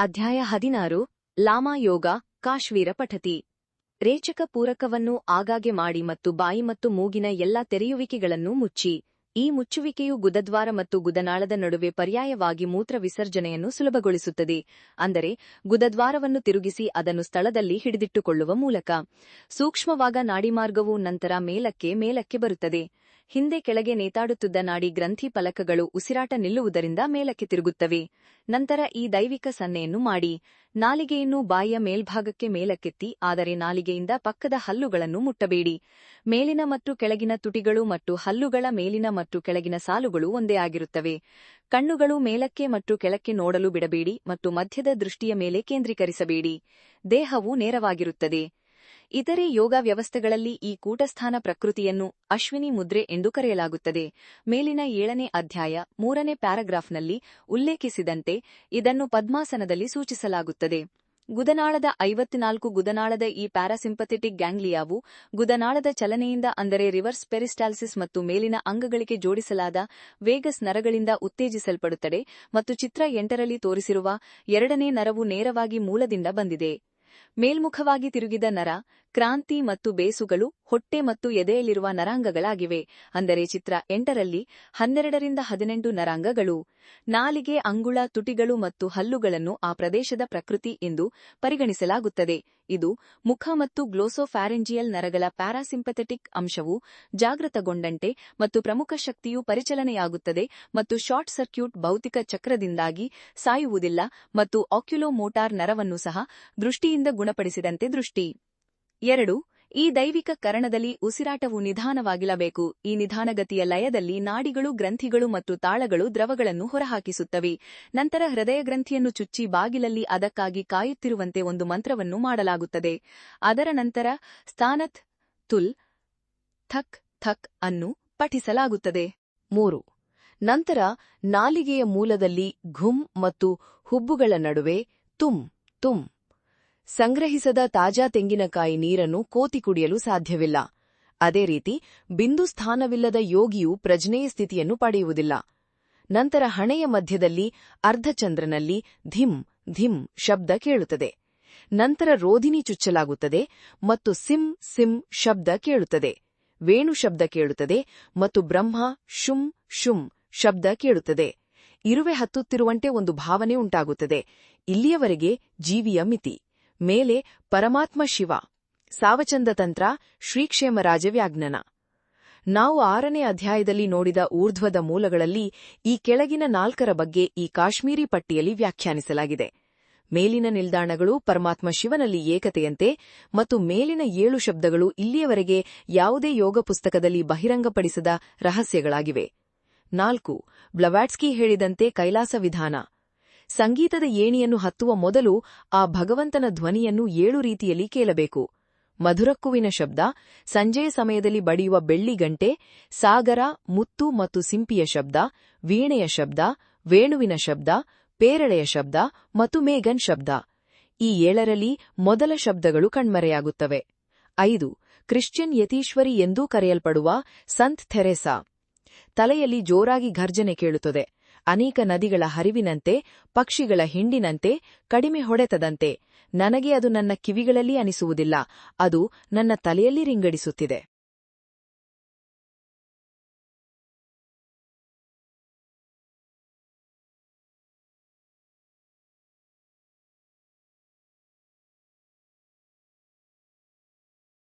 ಅಧ್ಯಾಯ 16 ಲಾಮಾ ಯೋಗ ಕಾಶ್ವೀರ ಪಠತಿ ರೇಚಕ ಪೂರಕವನ್ನು ಆಗಾಗ್ಗೆ ಮಾಡಿ ಮತ್ತು ಬಾಯಿ ಮತ್ತು ಮೂಗಿನ ಎಲ್ಲಾ ತೆರೆಯುವಿಕೆಗಳನ್ನು ಮುಚ್ಚಿ. ಈ ಮುಚ್ಚುವಿಕೆಯು ಗುದದ್ವಾರ ಮತ್ತು ಗುದನಾಳದ ನಡುವೆ ಪರ್ಯಾಯವಾಗಿ ಮೂತ್ರ ವಿಸರ್ಜನೆಯನ್ನು ಸುಲಭಗೊಳಿಸುತ್ತದೆ, ಅಂದರೆ ಗುದದ್ವಾರವನ್ನು ತಿರುಗಿಸಿ ಅದನ್ನು ಸ್ಥಳದಲ್ಲಿ ಹಿಡಿದಿಟ್ಟುಕೊಳ್ಳುವ ಮೂಲಕ. ಸೂಕ್ಷ್ಮವಾದ ನಾಡಿಮಾರ್ಗವು ನಂತರ ಮೇಲಕ್ಕೆ ಬರುತ್ತದೆ. ಹಿಂದೆ ಕೆಳಗೆ ನೇತಾಡುತ್ತಿದ್ದ ನಾಡಿ ಗ್ರಂಥಿ ಫಲಕಗಳು ಉಸಿರಾಟ ನಿಲ್ಲುವುದರಿಂದ ಮೇಲಕ್ಕೆ ತಿರುಗುತ್ತವೆ. ನಂತರ ಈ ದೈವಿಕ ಸನ್ನೆಯನ್ನು ಮಾಡಿ. ನಾಲಿಗೆಯನ್ನು ಬಾಯಿಯ ಮೇಲ್ಭಾಗಕ್ಕೆ ಮೇಲಕ್ಕೆತ್ತಿ, ಆದರೆ ನಾಲಿಗೆಯಿಂದ ಪಕ್ಕದ ಹಲ್ಲುಗಳನ್ನು ಮುಟ್ಟಬೇಡಿ. ಮೇಲಿನ ಮತ್ತು ಕೆಳಗಿನ ತುಟಿಗಳು ಮತ್ತು ಹಲ್ಲುಗಳ ಮೇಲಿನ ಮತ್ತು ಕೆಳಗಿನ ಸಾಲುಗಳು ಒಂದೇ ಆಗಿರುತ್ತವೆ. ಕಣ್ಣುಗಳು ಮೇಲಕ್ಕೆ ಮತ್ತು ಕೆಳಕ್ಕೆ ನೋಡಲು ಬಿಡಬೇಡಿ ಮತ್ತು ಮಧ್ಯದ ದೃಷ್ಟಿಯ ಮೇಲೆ ಕೇಂದ್ರೀಕರಿಸಬೇಡಿ. ದೇಹವು ನೇರವಾಗಿರುತ್ತದೆ. ಇತರೆ ಯೋಗ ವ್ಯವಸ್ಥೆಗಳಲ್ಲಿ ಈ ಕೂಟಸ್ಥಾನ ಪ್ರಕೃತಿಯನ್ನು ಅಶ್ವಿನಿ ಮುದ್ರೆ ಎಂದು ಕರೆಯಲಾಗುತ್ತದೆ. ಮೇಲಿನ 7ನೇ ಅಧ್ಯಾಯ 3ನೇ ಪ್ಯಾರಾಗ್ರಾಫ್ನಲ್ಲಿ ಉಲ್ಲೇಖಿಸಿದಂತೆ ಇದನ್ನು ಪದ್ಮಾಸನದಲ್ಲಿ ಸೂಚಿಸಲಾಗುತ್ತದೆ. ಗುದನಾಳದ 54 ಗುದನಾಳದ ಈ ಪ್ಯಾರಾಸಿಂಪಥೆಟಿಕ್ ಗ್ಯಾಂಗ್ಲಿಯಾವು ಗುದನಾಳದ ಚಲನೆಯಿಂದ, ಅಂದರೆ ರಿವರ್ಸ್ ಪೆರಿಸ್ಟಾಲ್ಸಿಸ್ ಮತ್ತು ಮೇಲಿನ ಅಂಗಗಳಿಗೆ ಜೋಡಿಸಲಾದ ವೇಗಸ್ ನರಗಳಿಂದ ಉತ್ತೇಜಿಸಲ್ಪಡುತ್ತದೆ ಮತ್ತು ಚಿತ್ರ 8ರಲ್ಲಿ ತೋರಿಸಿರುವ 2ನೇ ನರವು ನೇರವಾಗಿ ಮೂಲದಿಂದ ಬಂದಿದೆ. ಮೇಲ್ಮುಖವಾಗಿ ತಿರುಗಿದ ನರ, ಕ್ರಾಂತಿ ಮತ್ತು ಬೇಸುಗಳು ಹೊಟ್ಟೆ ಮತ್ತು ಎದೆಯಲ್ಲಿರುವ ನರಾಂಗಗಳಾಗಿವೆ, ಅಂದರೆ ಚಿತ್ರ 8ರಲ್ಲಿ 12ರಿಂದ 18 ನರಾಂಗಗಳು. ನಾಲಿಗೆ, ಅಂಗುಳ, ತುಟಿಗಳು ಮತ್ತು ಹಲ್ಲುಗಳನ್ನು ಆ ಪ್ರದೇಶದ ಪ್ರಕೃತಿ ಎಂದು ಪರಿಗಣಿಸಲಾಗುತ್ತದೆ. ಇದು ಮುಖ ಮತ್ತು ಗ್ಲೋಸೋಫ್ಯಾರಿಂಜಿಯಲ್ ನರಗಳ ಪ್ಯಾರಾಸಿಂಪಥೆಟಿಕ್ ಅಂಶವು ಜಾಗೃತಗೊಂಡಂತೆ ಮತ್ತು ಪ್ರಮುಖ ಶಕ್ತಿಯು ಪರಿಚಲನೆಯಾಗುತ್ತದೆ ಮತ್ತು ಶಾರ್ಟ್ ಸರ್ಕ್ಯೂಟ್ ಭೌತಿಕ ಚಕ್ರದಿಂದಾಗಿ ಸಾಯುವುದಿಲ್ಲ ಮತ್ತು ಆಕ್ಯುಲೋಮೋಟಾರ್ ನರವನ್ನು ಸಹ ದೃಷ್ಟಿಯಿಂದ ಗುಣಪಡಿಸಿದಂತೆ ದೃಷ್ಟಿ. 2. ಈ ದೈವಿಕ ಕರಣದಲ್ಲಿ ಉಸಿರಾಟವು ನಿಧಾನವಾಗಿರಬೇಕು. ಈ ನಿಧಾನಗತಿಯ ಲಯದಲ್ಲಿ ನಾಡಿಗಳು, ಗ್ರಂಥಿಗಳು ಮತ್ತು ತಾಳಗಳು ದ್ರವಗಳನ್ನು ಹೊರಹಾಕಿಸುತ್ತವೆ. ನಂತರ ಹೃದಯ ಗ್ರಂಥಿಯನ್ನು ಚುಚ್ಚಿ ಬಾಗಿಲಲ್ಲಿ ಅದಕ್ಕಾಗಿ ಕಾಯುತ್ತಿರುವಂತೆ ಒಂದು ಮಂತ್ರವನ್ನು ಮಾಡಲಾಗುತ್ತದೆ. ಅದರ ನಂತರ ಸ್ಥಾನತ್ ತುಲ್ ಥಕ್ ಥಕ್ ಅನ್ನು ಪಠಿಸಲಾಗುತ್ತದೆ. 3. ನಂತರ ನಾಲಿಗೆಯ ಮೂಲದಲ್ಲಿ ಘುಮ್ ಮತ್ತು ಹುಬ್ಬುಗಳ ನಡುವೆ ತುಮ್ ತುಮ್. ಸಂಗ್ರಹಿಸದ ತಾಜಾ ತೆಂಗಿನಕಾಯಿ ನೀರನ್ನು ಕೋತಿ ಕುಡಿಯಲು ಸಾಧ್ಯವಿಲ್ಲ. ಅದೇ ರೀತಿ ಬಿಂದು ಸ್ಥಾನವಿಲ್ಲದ ಯೋಗಿಯು ಪ್ರಜ್ಞೆಯ ಸ್ಥಿತಿಯನ್ನು ಪಡೆಯುವುದಿಲ್ಲ. ನಂತರ ಹಣೆಯ ಮಧ್ಯದಲ್ಲಿ ಅರ್ಧಚಂದ್ರನಲ್ಲಿ ಧಿಮ್ ಧಿಮ್ ಶಬ್ದ ಕೇಳುತ್ತದೆ. ನಂತರ ರೋಧಿನಿ ಚುಚ್ಚಲಾಗುತ್ತದೆ ಮತ್ತು ಸಿಂ ಸಿಂ ಶಬ್ದ ಕೇಳುತ್ತದೆ. ವೇಣು ಶಬ್ದ ಕೇಳುತ್ತದೆ ಮತ್ತು ಬ್ರಹ್ಮ ಶುಂ ಶುಂ ಶಬ್ದ ಕೇಳುತ್ತದೆ. ಇರುವೆ ಹತ್ತುತ್ತಿರುವಂತೆ ಒಂದು ಭಾವನೆ ಉಂಟಾಗುತ್ತದೆ. ಇಲ್ಲಿಯವರೆಗೆ ಜೀವಿಯ ಮಿತಿ. ಮೇಲೆ ಪರಮಾತ್ಮ ಶಿವ. ಸಾವಚಂದ ತಂತ್ರ, ಶ್ರೀಕ್ಷೇಮರಾಜ ವ್ಯಾಜ್ಞನ. ನಾವು 6ನೇ ಅಧ್ಯಾಯದಲ್ಲಿ ನೋಡಿದ ಊರ್ಧ್ವದ ಮೂಲಗಳಲ್ಲಿ ಈ ಕೆಳಗಿನ 4ರ ಬಗ್ಗೆ ಈ ಕಾಶ್ಮೀರಿ ಪಟ್ಟಿಯಲ್ಲಿ ವ್ಯಾಖ್ಯಾನಿಸಲಾಗಿದೆ. ಮೇಲಿನ ನಿಲ್ದಾಣಗಳು ಪರಮಾತ್ಮ ಶಿವನಲ್ಲಿ ಏಕತೆಯಂತೆ ಮತ್ತು ಮೇಲಿನ 7 ಶಬ್ದಗಳು ಇಲ್ಲಿಯವರೆಗೆ ಯಾವುದೇ ಯೋಗ ಪುಸ್ತಕದಲ್ಲಿ ಬಹಿರಂಗಪಡಿಸದ ರಹಸ್ಯಗಳಾಗಿವೆ. 4. ಬ್ಲವಾಟ್ಸ್ಕಿ ಹೇಳಿದಂತೆ ಕೈಲಾಸ ವಿಧಾನ. ಸಂಗೀತದ ಏಣಿಯನ್ನು ಹತ್ತುವ ಮೊದಲು ಆ ಭಗವಂತನ ಧ್ವನಿಯನ್ನು 7 ರೀತಿಯಲ್ಲಿ ಕೇಳಬೇಕು. ಮಧುರಕ್ಕುವಿನ ಶಬ್ದ, ಸಂಜೆಯ ಸಮಯದಲ್ಲಿ ಬಡಿಯುವ ಬೆಳ್ಳಿ ಗಂಟೆ, ಸಾಗರ, ಮುತ್ತು ಮತ್ತು ಸಿಂಪಿಯ ಶಬ್ದ, ವೀಣೆಯ ಶಬ್ದ, ವೇಣುವಿನ ಶಬ್ದ, ಪೇರಳೆಯ ಶಬ್ದ ಮತ್ತು ಮೇಘನ್ ಶಬ್ದ. ಈ 7ರಲ್ಲಿ ಮೊದಲ ಶಬ್ದಗಳು ಕಣ್ಮರೆಯಾಗುತ್ತವೆ. 5. ಕ್ರಿಶ್ಚಿಯನ್ ಯತೀಶ್ವರಿ ಎಂದೂ ಕರೆಯಲ್ಪಡುವ ಸಂತ್ ಥೆರೇಸಾ. ತಲೆಯಲ್ಲಿ ಜೋರಾಗಿ ಘರ್ಜನೆ ಕೇಳುತ್ತದೆ. ಅನೇಕ ನದಿಗಳ ಹರಿವಿನಂತೆ, ಪಕ್ಷಿಗಳ ಹಿಂಡಿನಂತೆ, ಕಡಿಮೆ ಹೊಡೆತದಂತೆ. ನನಗೆ ಅದು ನನ್ನ ಕಿವಿಗಳಲ್ಲಿ ಅನಿಸುವುದಿಲ್ಲ, ಅದು ನನ್ನ ತಲೆಯಲ್ಲಿ ರಿಂಗಡಿಸುತ್ತಿದೆ.